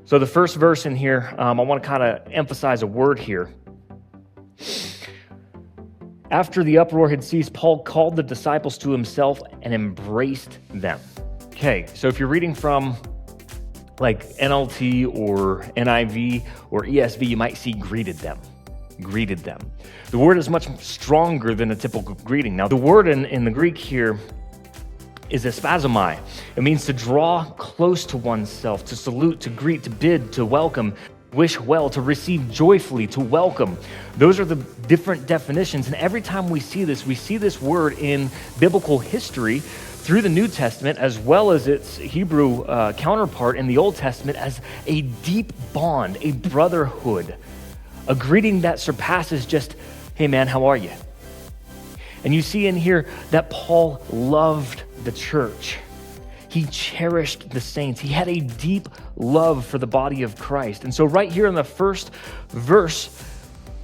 So the first verse in here, I want to kind of emphasize a word here. After the uproar had ceased, Paul called the disciples to himself and embraced them. Okay, so if you're reading from like NLT or NIV or ESV, you might see greeted them. Greeted them. The word is much stronger than a typical greeting. Now, the word in the Greek here is espasomai. It means to draw close to oneself, to salute, to greet, to bid, to welcome, wish well, to receive joyfully, to welcome. Those are the different definitions. And every time we see this word in biblical history through the New Testament, as well as its Hebrew counterpart in the Old Testament, as a deep bond, a brotherhood, a greeting that surpasses just, hey man, how are you? And you see in here that Paul loved the church. He cherished the saints. He had a deep love for the body of Christ. And so right here in the first verse,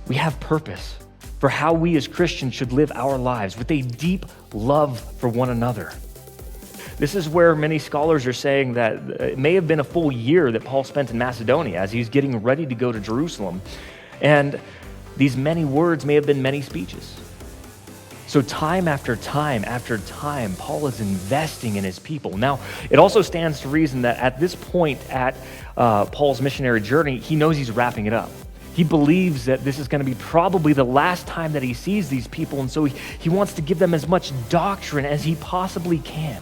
we have purpose for how we as Christians should live our lives with a deep love for one another. This is where many scholars are saying that it may have been a full year that Paul spent in Macedonia as he's getting ready to go to Jerusalem. And these many words may have been many speeches. So time after time after time, Paul is investing in his people. Now, it also stands to reason that at this point at Paul's missionary journey, he knows he's wrapping it up. He believes that this is going to be probably the last time that he sees these people, and so he wants to give them as much doctrine as he possibly can.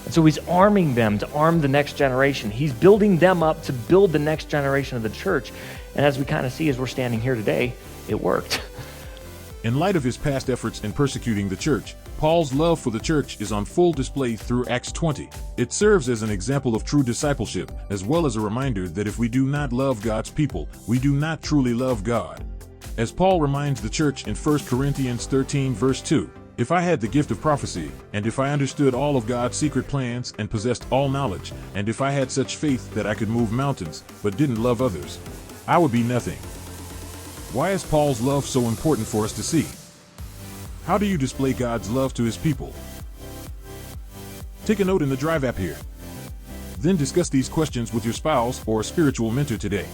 And so he's arming them to arm the next generation. He's building them up to build the next generation of the church. And as we kind of see as we're standing here today, it worked. In light of his past efforts in persecuting the church, Paul's love for the church is on full display through Acts 20. It serves as an example of true discipleship, as well as a reminder that if we do not love God's people, we do not truly love God. As Paul reminds the church in 1 Corinthians 13 verse 2, "If I had the gift of prophecy, and if I understood all of God's secret plans and possessed all knowledge, and if I had such faith that I could move mountains, but didn't love others, I would be nothing." Why is Paul's love so important for us to see? How do you display God's love to his people? Take a note in the Drive app here. Then discuss these questions with your spouse or spiritual mentor today.